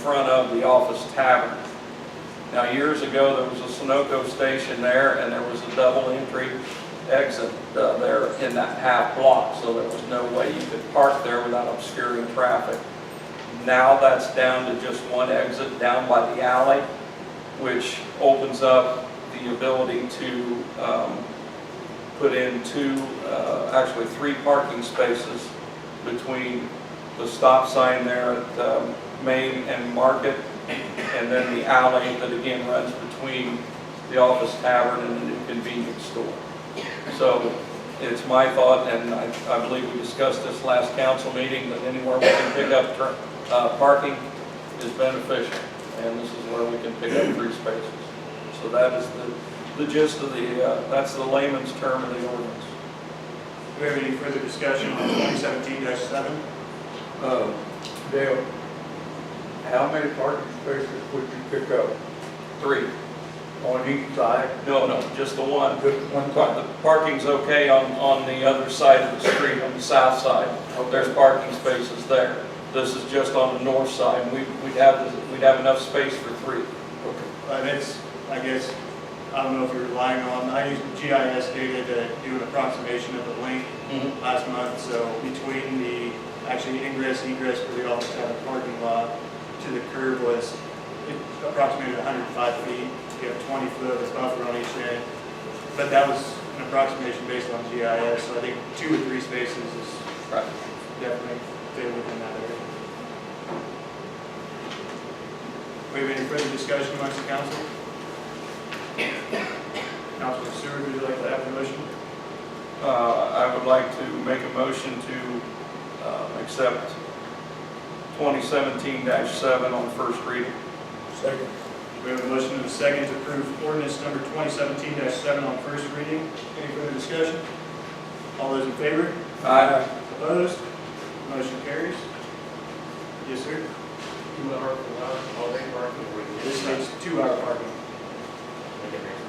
front of the Office Tavern. Now, years ago, there was a Sunoco station there, and there was a double entry exit there in that half block, so there was no way you could park there without obscuring traffic. Now that's down to just one exit down by the alley, which opens up the ability to put in actually three parking spaces between the stop sign there at Main and Market, and then the alley that again runs between the Office Tavern and the new convenience store. So it's my thought, and I believe we discussed this last council meeting, that anywhere we can pick up parking is beneficial, and this is where we can pick up 3 spaces. So that is the gist of that's the layman's term of the ordinance. Do we have any further discussion on 2017-7? Dale, how many parking spaces would you pick up 3. on each side? No, just the one. Just one side? The parking's okay on the other side of the street, on the south side. There's parking spaces there. This is just on the north side. We'd have enough space for 3. Okay. But it's, I guess, I don't know if you're relying on, I used GIS data to do an approximation of the length last month. So between the actually ingress, egress for the Office Tavern parking lot to the curb was approximately 105 feet. You have 20 foot of buffer on each end. But that was an approximation based on GIS. So I think 2 or 3 spaces is definitely fit within that area. We have any further discussion amongst the council? Councilman Stewart, would you like to have a motion? I would like to make a motion to accept 2017-7 on first reading. Second. We have a motion and a second to approve ordinance number 2017-7 on first reading. Any further discussion? All those in favor? Aye. Opposed? Motion carries. Yes, sir. 2 hour per hour, all day parking, or This makes 2-hour parking. make it next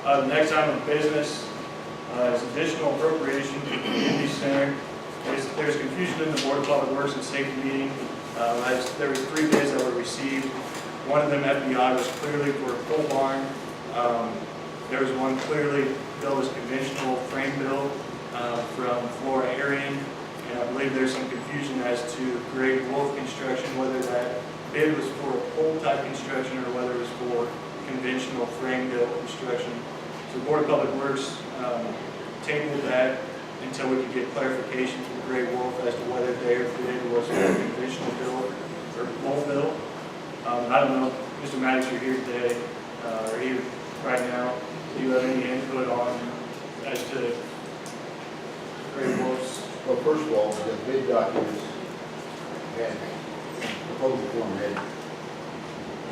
for The next item of business is additional appropriation to the community center. There's confusion in the Board of Public Works and Safety meeting. There was 3 bids that were received. One of them, FBI, was clearly for a pole barn. There was one clearly billed as conventional frame build from Flora Arian. And I believe there's some confusion as to Great Wolf construction, whether that bid was for a pole type construction or whether it was for conventional frame built construction. So the Board of Public Works tabled that until we could get clarification from Great Wolf as to whether their bid was for conventional build or pole build. I don't know, Mr. Maddox, you're here today, or here right now. Do you have any input on as to Great Wolf's? Well, first of all, the bid documents had, proposal form had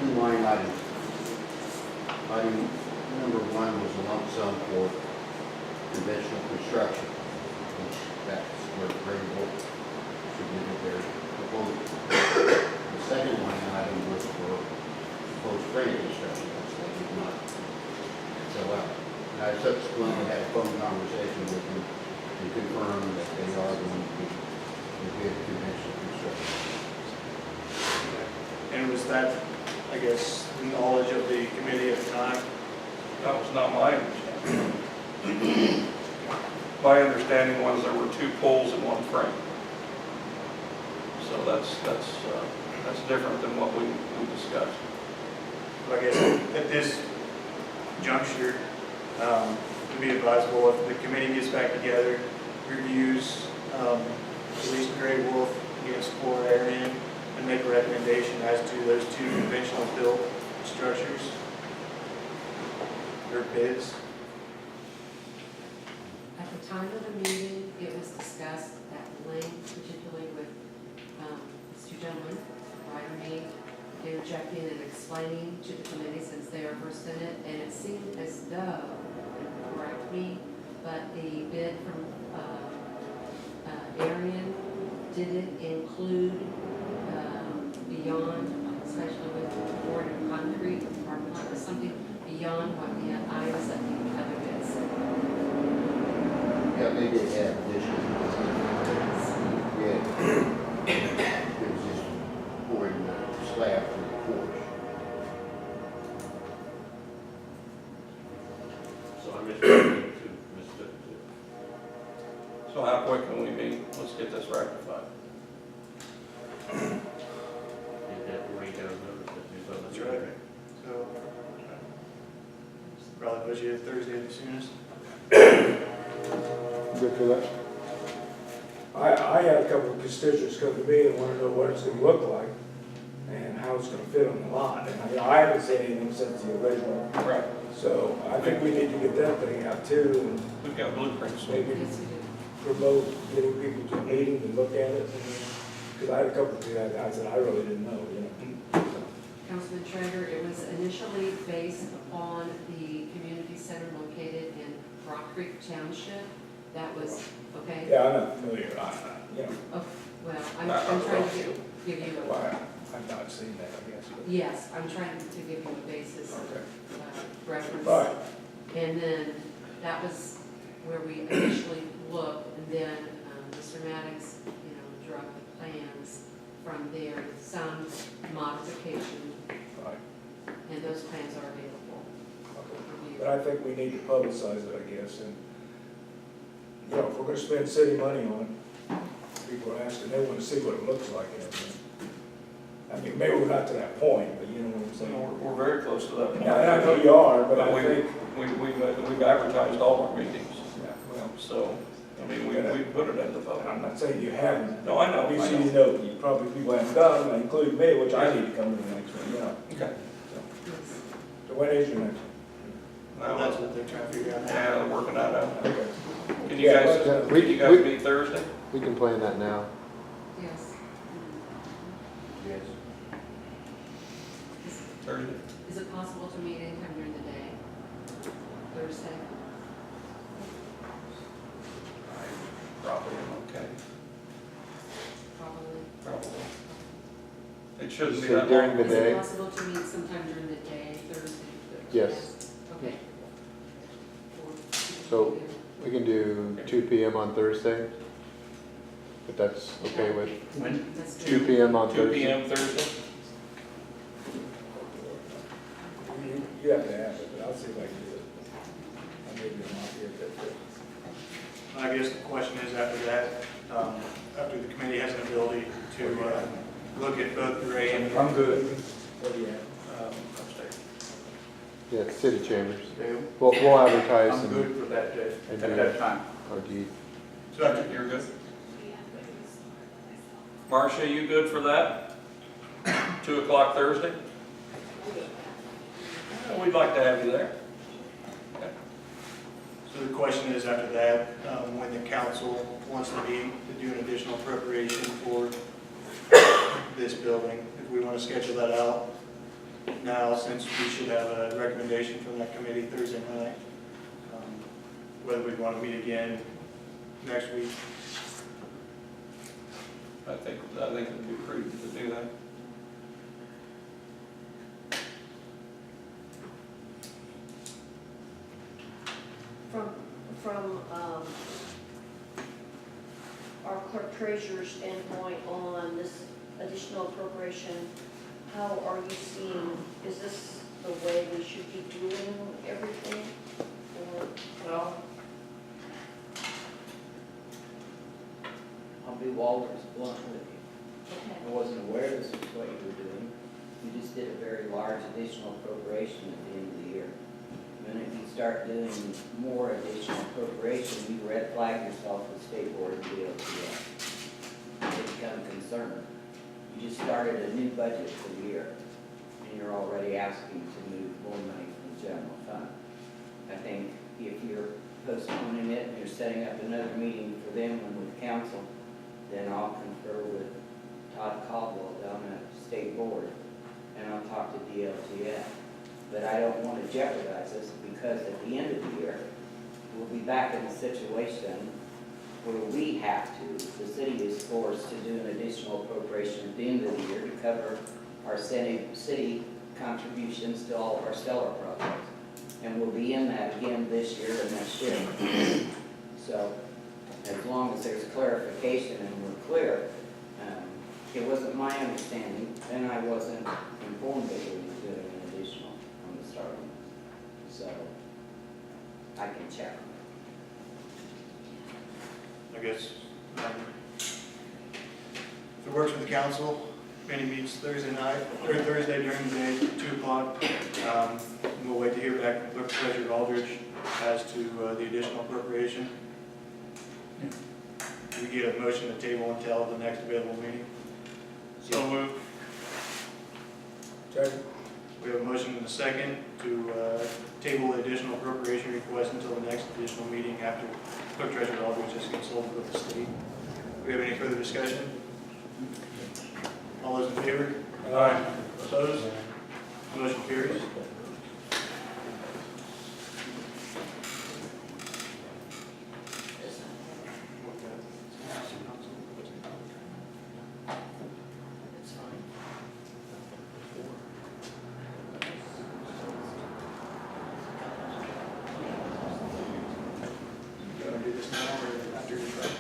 2 line items. Item number 1 was a lump sum for conventional construction, which that's where Great Wolf submitted their proposal. The second line item was for proposed frame construction, which they did not fill out. And I subsequently had a phone conversation with them to confirm that they are going to bid conventional construction. And was that, I guess, the knowledge of the committee at the time? That was not my understanding. My understanding was there were 2 poles in 1 frame. So that's different than what we discussed. So I guess at this juncture, it would be advisable if the committee gets back together, reviews at least Great Wolf against Flora Arian, and make a recommendation as to those 2 conventional built structures or bids. At the time of the meeting, it was discussed at length, particularly with these 2 gentlemen, Ryder and me, interjecting and explaining to the committee since they are versed in it, and it seemed as though, and correct me, but the bid from Arian didn't include beyond, especially with board and concrete, parking lot, something beyond what the items that the other bids said. Yeah, they did have additional. Yeah. budget Thursday at the soonest. Good for that? I had a couple of constituents come to me and want to know what it's gonna look like and how it's gonna fit on the lot. And I haven't seen anything since the original. Right. So I think we need to get that thing out too and We've got blueprints. maybe Yes, we do. promote getting people to a meeting and look at it. Because I had a couple of guys, I said, I really didn't know, you know. Councilman Schrader, it was initially based upon the community center located in Rock Creek Township. That was, okay? Yeah, I'm not familiar, you know, Oh, well, I'm trying to give you a, why, I've not seen that, I guess. but- yes, I'm trying to give you a basis of Okay. reference. Right. And then that was where we initially looked, and then Mr. Maddox, you know, drew up the plans from there with some modification, Right. and those plans are available Okay. for review. But I think we need to publicize it, I guess, and, you know, if we're gonna spend city money on it, people are asking, they wanna see what it looks like and everything. I mean, maybe we're not to that point, but you know what I'm So saying? we're very close to that point. Yeah, I know you are, but But I think, we've advertised all our meetings, yeah, well, so, I mean, we put it in the vote. I'm not saying you haven't. No, I know, I Obviously, know. you know, you probably people haven't done, including me, which I need to come to the next one, you know. Okay. Yes. So when is your next Well, that's what they're trying to figure out now. Yeah, they're working that out. one? Okay. Can you Yeah, guys, but, we- can you guys we- meet Thursday? We can plan that now. Yes. Yes. Thursday? Is it possible to meet anytime during the day? Thursday? Probably, okay, Probably. probably. It shouldn't be Say that during long. the Is it day? possible to meet sometime during the day, Thursday? Yes. Okay. So- We can do 2 PM on Thursday, if that's okay with When? That's 2 good. PM on 2 Thursday. PM Thursday? You have to ask it, but I'll see if I can do it. I may be not here, but, I guess the question is after that, after the committee has an ability to look at both Gray and. I'm good. What do you have? Upstairs. Yeah, it's city chambers. Dale? We'll advertise I'm and, good for that day, and at do that time. our deed. So after, You're good? Marcia, you good for that? 2 o'clock Thursday? We'd like to have you there. Okay. so the question is after that, when the council wants to meet to do an additional appropriation for this building, if we want to schedule that out now, since we should have a recommendation from that committee Thursday night, whether we want to meet again next week. I think it'd be prudent to do that. From our clerk treasurer's standpoint on this additional appropriation, how are you seeing, is this the way we should be doing everything? Or, Well, I'll be Walter's blunt with you. I okay, wasn't aware this was what you were doing. You just did a very large additional appropriation at the end of the year. And if you start doing more additional appropriation, you red flag yourself with state board and DOTS. They become concerned. You just started a new budget for the year, and you're already asking to move more money from the general fund. I think if you're postponing it and you're setting up another meeting for them and with council, then I'll confer with Todd Caldwell down at State Board, and I'll talk to DLTF. But I don't want to jeopardize this, because at the end of the year, we'll be back in a situation where we have to, the city is forced to do an additional appropriation at the end of the year to cover our city contributions to all of our stellar projects. And we'll be in that again this year and next year. So as long as there's clarification and we're clear, it wasn't my understanding, and I wasn't informed that we were doing an additional on the starting. So I can check. I guess, if it works with the council, committee meets Thursday night, or Thursday during the day, 2 o'clock. We'll wait to hear back from Clerk Treasurer Aldridge as to the additional appropriation. We get a motion to table until the next available meeting. So moved. Second. We have a motion and a second to table the additional appropriation request until the next additional meeting after Clerk Treasurer Aldridge has consulted with the state. Do we have any further discussion? All those in favor? Aye. Opposed? Motion carries. You want to do this now or after the break?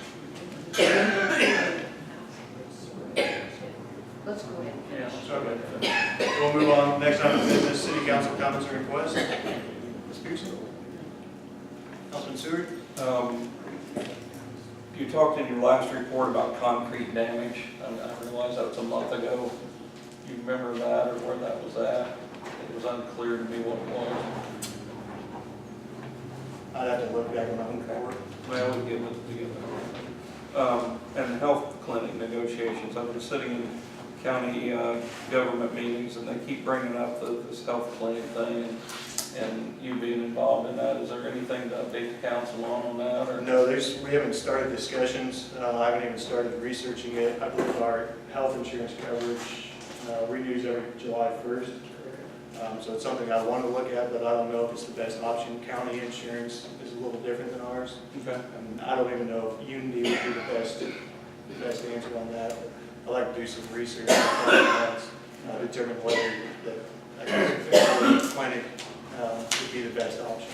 Let's go ahead. Yeah, sorry. We'll move on. Next item of business, city council comments and requests. Ms. Pearson? Councilman Seward? You talked in your last report about concrete damage, and I realize that was a month ago. You remember that or where that was at? It was unclear to me what it was. I'd have to look back on my own report. Well, we give it together. And health clinic negotiations, I've been sitting in county government meetings and they keep bringing up this health clinic thing and you being involved in that. Is there anything to update the council on that or? No, we haven't started discussions. I haven't even started researching it. I believe our health insurance coverage renews every July 1st. So it's something I want to look at, but I don't know if it's the best option. County insurance is a little different than ours. Okay. And I don't even know if Unity would be the best answer on that. I'd like to do some research on determine whether the clinic would be the best option.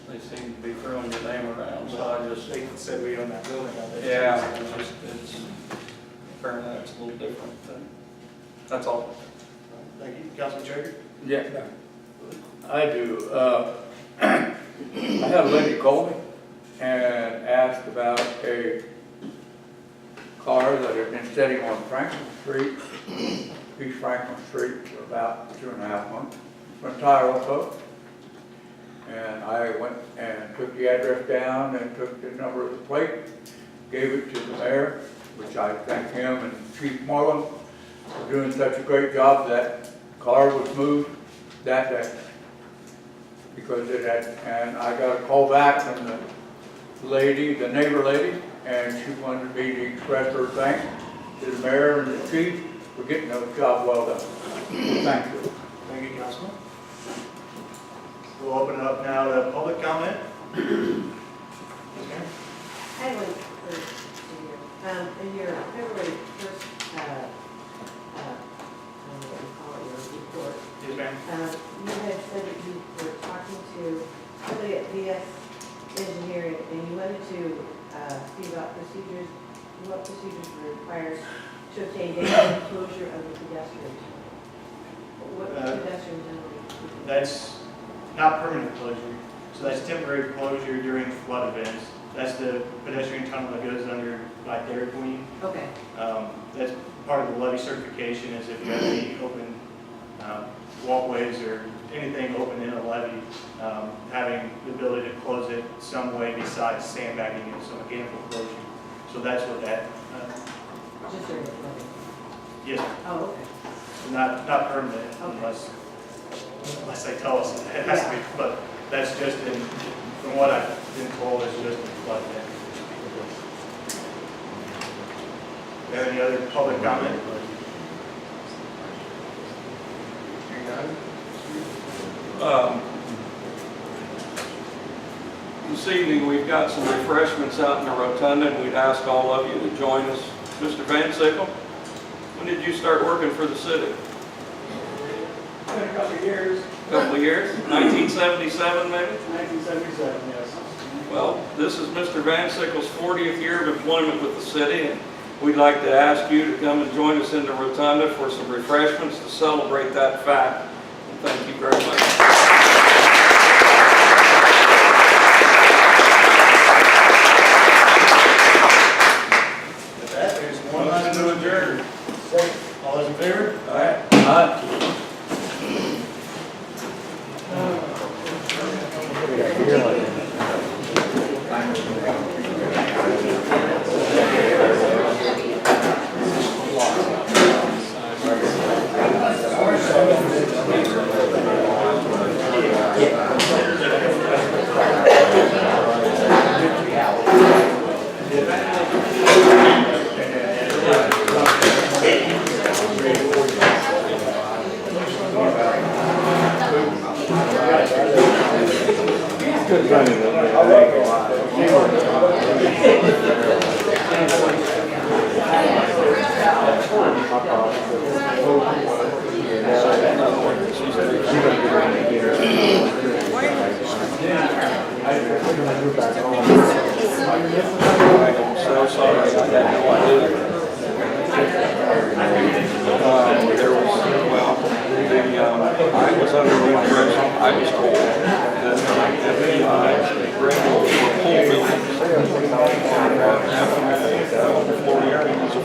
They seem to be throwing your name around, so I just. They said we own that building out there. Yeah, it's apparently it's a little different, but that's all. Thank you. Councilman Traeger? Yeah, I do. I had a lady call me and asked about a car that had been sitting on Franklin Street, East Franklin Street, for about 2.5 months. From Tire Auto. And I went and took the address down and took the number of the plate, gave it to the mayor, which I thank him and Chief Marlin for doing such a great job. That car was moved that day because it had, and I got a call back from the lady, the neighbor lady, and she wanted me to express her thanks to the mayor and the chief for getting the job well done. Thank you. Thank you, Councilman. We'll open it up now to public comment. Okay. I have one for you. In your February 1st, I don't know what you call it, your report, Yes, ma'am. you had said that you were talking to somebody at VS Engineering and you wanted to see about procedures, what procedures were required to obtain data closure of the pedestrian. What pedestrian generally? That's not permanent closure. So that's temporary closure during flood events. That's the pedestrian tunnel that goes under by Dairy Queen. Okay. That's part of the levy certification is if you have any open walkways or anything open in a levee, having the ability to close it some way besides sandbagging it, so mechanical closure. So that's what that, Just during the flood. yes, Oh, okay. not permanent unless they tell us it has to be, but that's just in, from what I've been told, it's just a flood event. Any other public comment? Hearing none? This evening, we've got some refreshments out in the rotunda, and we'd ask all of you to join us. Mr. Van Sickle, when did you start working for the city? Been a couple of years. Couple of years? 1977, maybe? 1977, yes. Well, this is Mr. Van Sickle's 40th year of employment with the city, and we'd like to ask you to come and join us in the rotunda for some refreshments to celebrate that fact. And thank you very much. With that, there's one last to adjourn. All All those in favor? Aye. I'm so sorry, I had no idea. There was, well, I was under the impression, I was told that FBI, regular whole buildings, Florida was a